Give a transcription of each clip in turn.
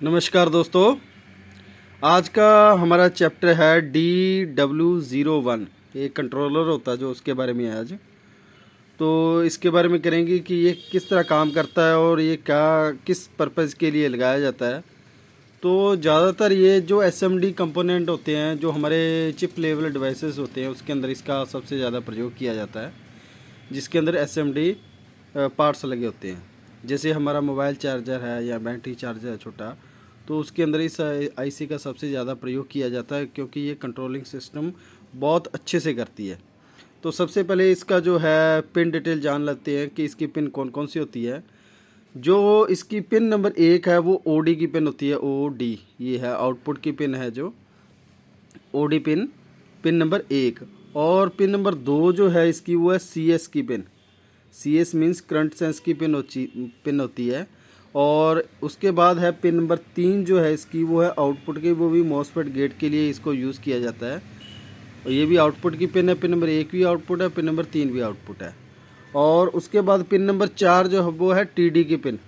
नमस्कार दोस्तों। आज का हमारा चैप्टर है DW01। ये कंट्रोलर होता है जो उसके बारे में है आज। तो इसके बारे में करेंगे कि ये किस तरह काम करता है और ये क्या किस पर्पज़ के लिए लगाया जाता है। तो ज़्यादातर ये जो SMD कंपोनेंट होते हैं, जो हमारे चिप लेवल डिवाइसेस होते हैं, उसके अंदर इसका सबसे ज़्यादा प्रयोग किया जाता है, जिसके अंदर SMD पार्ट्स लगे होते हैं। जैसे हमारा मोबाइल चार्जर है या बैटरी चार्जर है छोटा, तो उसके अंदर इस आईसी का सबसे ज़्यादा प्रयोग किया जाता है, क्योंकि ये कंट्रोलिंग सिस्टम बहुत अच्छे से करती है। तो सबसे पहले इसका जो है पिन डिटेल जान लेते हैं कि इसकी पिन कौन कौन सी होती है। जो इसकी पिन नंबर 1 है वो OD की पिन होती है। OD ये है आउटपुट की पिन है, जो OD पिन नंबर 1। और पिन नंबर 2 जो है इसकी वो है CS की pin. CS means current sense की पिन होती है। और उसके बाद है पिन नंबर 3 जो है इसकी, वो है आउटपुट की, वो भी मॉसफेट गेट के लिए इसको यूज़ किया जाता है। और ये भी आउटपुट की पिन है। पिन नंबर 1 भी आउटपुट है, पिन नंबर 3 भी आउटपुट है। और उसके बाद पिन नंबर 4 जो है वो है TD की पिन।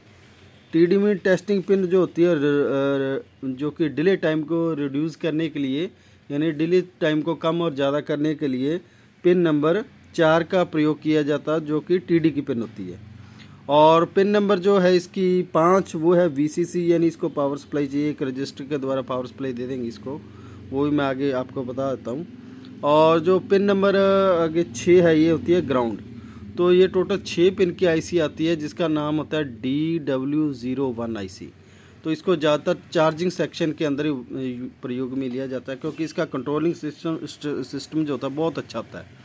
TD में टेस्टिंग पिन जो होती है, जो कि डिले टाइम को रिड्यूस करने के लिए, यानी डिले टाइम को कम और ज़्यादा करने के लिए पिन नंबर 4 का प्रयोग किया जाता है, जो कि TD की पिन होती है। और पिन नंबर जो है इसकी 5 वो है VCC, यानी इसको पावर सप्लाई चाहिए, एक रजिस्टर के द्वारा पावर सप्लाई दे देंगे इसको, वो भी मैं आगे आपको बता देता हूँ। और जो पिन नंबर आगे 6 है, ये होती है ग्राउंड। तो ये टोटल 6 पिन की आईसी आती है, जिसका नाम होता है DW01 आईसी। तो इसको ज़्यादातर चार्जिंग सेक्शन के अंदर ही प्रयोग में लिया जाता है, क्योंकि इसका कंट्रोलिंग सिस्टम जो होता है बहुत अच्छा होता है।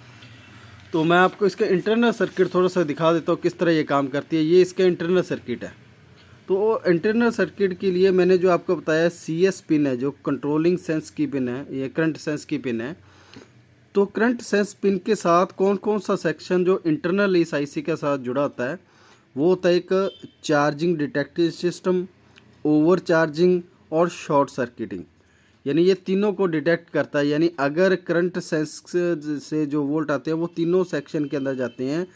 तो मैं आपको इसका इंटरनल सर्किट थोड़ा सा दिखा देता हूँ किस तरह ये काम करती है। ये इसका इंटरनल सर्किट है। तो इंटरनल सर्किट के लिए मैंने जो आपको बताया CS पिन है, जो कंट्रोलिंग सेंस की पिन है, ये करंट सेंस की पिन है। तो करंट सेंस पिन के साथ कौन कौन सा सेक्शन जो इंटरनल इस आईसी के साथ जुड़ा होता है, वो होता है एक charging detective system, over charging और शॉर्ट सर्किटिंग। यानी ये तीनों को डिटेक्ट करता है। यानी अगर करंट सेंस से जो वोल्ट आते हैं वो तीनों सेक्शन के अंदर जाते हैं,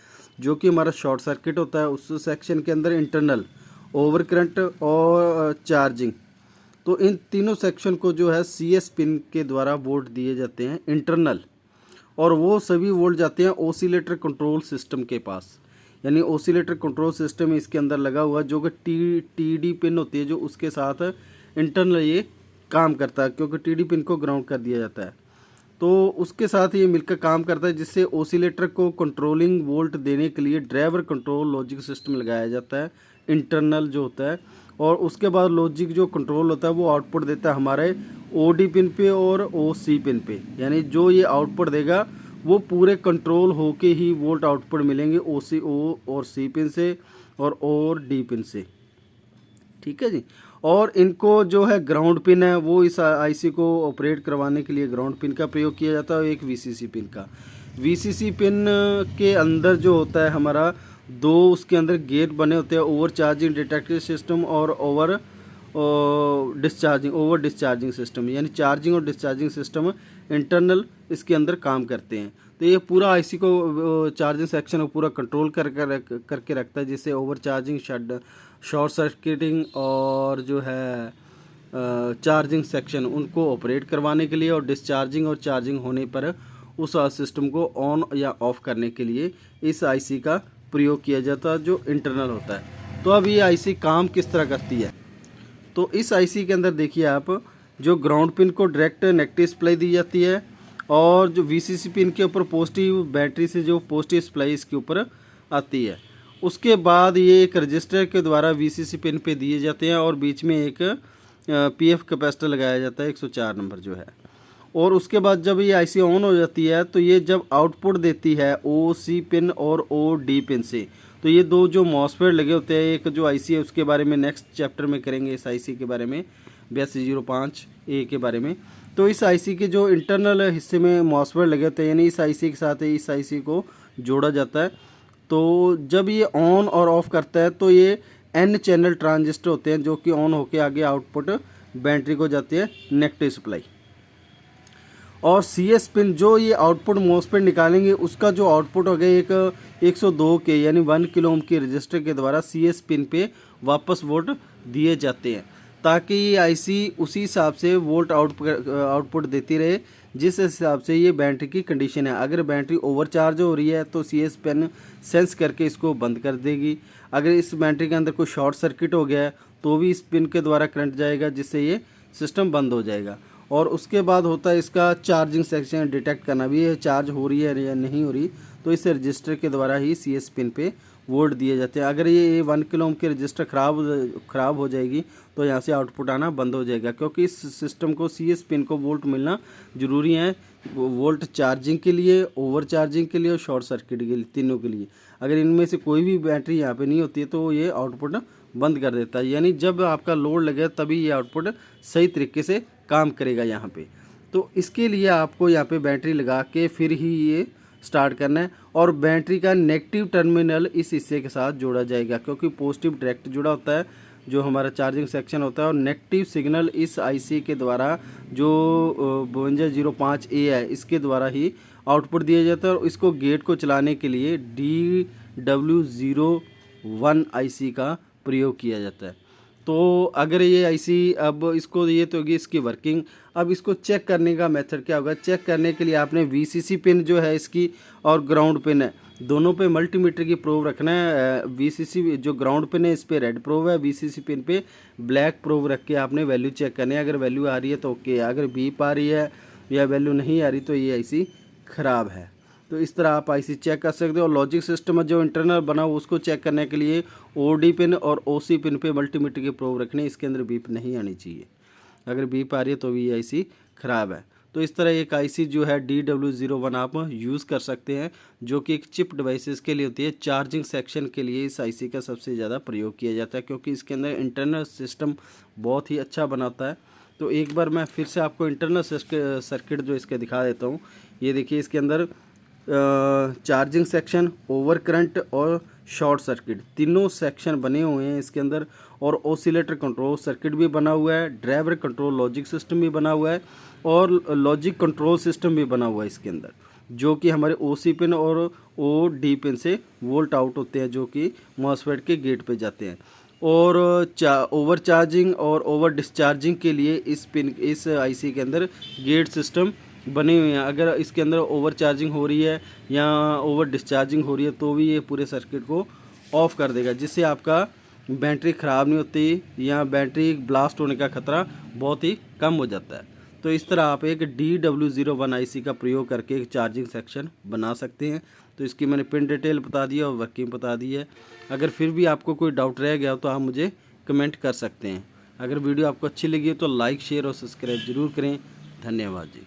जो कि हमारा शॉर्ट सर्किट होता है, उस सेक्शन के अंदर इंटरनल, ओवर करंट और चार्जिंग। तो इन तीनों सेक्शन को जो है CS पिन के द्वारा वोल्ट दिए जाते हैं इंटरनल, और वो सभी वोल्ट जाते हैं ओसिलेटर कंट्रोल सिस्टम के पास। यानी ओसिलेटर कंट्रोल सिस्टम इसके अंदर लगा हुआ, जो कि TD पिन होती है, जो उसके साथ इंटरनल ये काम करता है, क्योंकि TD पिन को ग्राउंड कर दिया जाता है। तो उसके साथ ये मिलकर काम करता है, जिससे ओसिलेटर को कंट्रोलिंग वोल्ट देने के लिए ड्राइवर कंट्रोल लॉजिक सिस्टम लगाया जाता है, इंटरनल जो होता है। और उसके बाद लॉजिक जो कंट्रोल होता है वो आउटपुट देता है हमारे OD पिन पे और OC पिन पे। यानी जो ये आउटपुट देगा वो पूरे कंट्रोल होके ही वोल्ट आउटपुट मिलेंगे OC और C पिन से और D पिन से। ठीक है जी। और इनको जो है ग्राउंड पिन है, वो इस आईसी को ऑपरेट करवाने के लिए ग्राउंड पिन का प्रयोग किया जाता है, एक VCC पिन का। VCC पिन के अंदर जो होता है हमारा, दो उसके अंदर गेट बने होते हैं, ओवर चार्जिंग डिटेक्टिव सिस्टम और ओवर डिस्चार्जिंग सिस्टम। यानी चार्जिंग और डिस्चार्जिंग सिस्टम इंटरनल इसके अंदर काम करते हैं। तो ये पूरा आईसी को, चार्जिंग सेक्शन को पूरा कंट्रोल करके रखता है, जिससे ओवर चार्जिंग, शॉर्ट सर्किटिंग और जो है चार्जिंग सेक्शन, उनको ऑपरेट करवाने के लिए, और डिस्चार्जिंग और चार्जिंग होने पर उस सिस्टम को ऑन या ऑफ करने के लिए इस आईसी का प्रयोग किया जाता है, जो इंटरनल होता है। तो अब ये आईसी काम किस तरह करती है। तो इस आईसी के अंदर देखिए आप, जो ग्राउंड पिन को डायरेक्ट नेगेटिव सप्लाई दी जाती है, और जो VCC पिन के ऊपर पॉजिटिव, बैटरी से जो पॉजिटिव सप्लाई इसके ऊपर आती है। उसके बाद ये एक रजिस्टर के द्वारा VCC पिन पे दिए जाते हैं, और बीच में एक PF कैपेसिटर लगाया जाता है 104 नंबर जो है। और उसके बाद जब ये आईसी ऑन हो जाती है, तो ये जब आउटपुट देती है OC पिन और OD पिन से, तो ये दो जो मॉसफेट लगे होते हैं, एक जो आईसी है उसके बारे में नेक्स्ट चैप्टर में करेंगे, इस आईसी के बारे में 8205A के बारे में। तो इस आईसी के जो इंटरनल हिस्से में मॉसफेट लगे होते हैं, यानी इस आईसी के साथ इस आईसी को जोड़ा जाता है। तो जब ये ऑन और ऑफ करता है, तो ये N चैनल ट्रांजिस्टर होते हैं, जो कि ऑन होके आगे आउटपुट बैटरी को जाती है नेगेटिव सप्लाई। और CS पिन जो ये आउटपुट मॉसफेट निकालेंगे, उसका जो आउटपुट हो गया एक 102 के यानी 1 किलो ओम की रजिस्टर के द्वारा CS पिन पे वापस वोल्ट दिए जाते हैं। ताकि ये आईसी उसी हिसाब से वोल्ट आउटपुट देती रहे जिस हिसाब से ये बैटरी की कंडीशन है। अगर बैटरी ओवरचार्ज हो रही है तो CS पेन सेंस करके इसको बंद कर देगी। अगर इस बैटरी के अंदर कोई शॉर्ट सर्किट हो गया है तो भी इस पिन के द्वारा करंट जाएगा, जिससे ये सिस्टम बंद हो जाएगा। और उसके बाद होता है इसका चार्जिंग सेक्शन डिटेक्ट करना भी है, चार्ज हो रही है या नहीं हो रही, तो इस रजिस्टर के द्वारा ही CS पिन पे वोल्ट दिए जाते हैं। अगर ये 1 किलो ओम की रजिस्टर ख़राब हो जाएगी तो यहाँ से आउटपुट आना बंद हो जाएगा, क्योंकि इस सिस्टम को CS पिन को वोल्ट मिलना ज़रूरी है। वोल्ट चार्जिंग के लिए, ओवर चार्जिंग के लिए और शॉर्ट सर्किट के लिए, तीनों के लिए। अगर इनमें से कोई भी बैटरी यहाँ पे नहीं होती है तो ये आउटपुट बंद कर देता है, यानी जब आपका लोड लगे तभी ये आउटपुट सही तरीके से काम करेगा यहाँ पे। तो इसके लिए आपको यहाँ पे बैटरी लगा के फिर ही ये स्टार्ट करना है। और बैटरी का नेगेटिव टर्मिनल इस हिस्से के साथ जोड़ा जाएगा, क्योंकि पॉजिटिव डायरेक्ट जुड़ा होता है जो हमारा चार्जिंग सेक्शन होता है, और नेगेटिव सिग्नल इस IC के द्वारा जो 5205A है इसके द्वारा ही आउटपुट दिया जाता है। और इसको गेट को चलाने के लिए DW01 IC का प्रयोग किया जाता है। तो अगर ये IC, अब इसको ये तो होगी इसकी वर्किंग। अब इसको चेक करने का मेथड क्या होगा? चेक करने के लिए आपने VCC पिन जो है इसकी और ग्राउंड पिन है, दोनों पे मल्टीमीटर की प्रोब रखना है। VCC जो ग्राउंड पिन है इस पे रेड प्रोब है, VCC पिन पे ब्लैक प्रोब रख के आपने वैल्यू चेक करनी है। अगर वैल्यू आ रही है तो ओके, अगर बीप आ रही है या वैल्यू नहीं आ रही तो ये IC ख़राब है। तो इस तरह आप IC चेक कर सकते हो। और लॉजिक सिस्टम जो इंटरनल बना हो उसको चेक करने के लिए OD पिन और OC पिन पे मल्टीमीटर की प्रोब रखनी, इसके अंदर बीप नहीं आनी चाहिए। अगर बीप आ रही है तो भी ये IC ख़राब है। तो इस तरह एक IC जो है DW01 आप यूज़ कर सकते हैं, जो कि एक चिप डिवाइसेस के लिए होती है। चार्जिंग सेक्शन के लिए इस IC का सबसे ज़्यादा प्रयोग किया जाता है, क्योंकि इसके अंदर इंटरनल सिस्टम बहुत ही अच्छा बनाता है। तो एक बार मैं फिर से आपको इंटरनल सर्किट जो इसके दिखा देता हूँ। ये देखिए, इसके अंदर चार्जिंग सेक्शन, ओवर करंट और शॉर्ट सर्किट तीनों सेक्शन बने हुए हैं इसके अंदर। और ओसिलेटर कंट्रोल सर्किट भी बना हुआ है, ड्राइवर कंट्रोल लॉजिक सिस्टम भी बना हुआ है, और लॉजिक कंट्रोल सिस्टम भी बना हुआ है इसके अंदर, जो कि हमारे OC पिन और OD पिन से वोल्ट आउट होते हैं, जो कि मॉसफेट के गेट पे जाते हैं। और ओवर चार्जिंग और ओवर डिस्चार्जिंग के लिए इस IC के अंदर गेट सिस्टम बनी हुई हैं। अगर इसके अंदर ओवर चार्जिंग हो रही है या ओवर डिस्चार्जिंग हो रही है तो भी ये पूरे सर्किट को ऑफ कर देगा, जिससे आपका बैटरी ख़राब नहीं होती या बैटरी ब्लास्ट होने का ख़तरा बहुत ही कम हो जाता है। तो इस तरह आप एक DW01 IC का प्रयोग करके एक चार्जिंग सेक्शन बना सकते हैं। तो इसकी मैंने पिन डिटेल बता दी है और वर्किंग बता दी है। अगर फिर भी आपको कोई डाउट रह गया तो आप मुझे कमेंट कर सकते हैं। अगर वीडियो आपको अच्छी लगी तो लाइक, शेयर और सब्सक्राइब ज़रूर करें। धन्यवाद जी।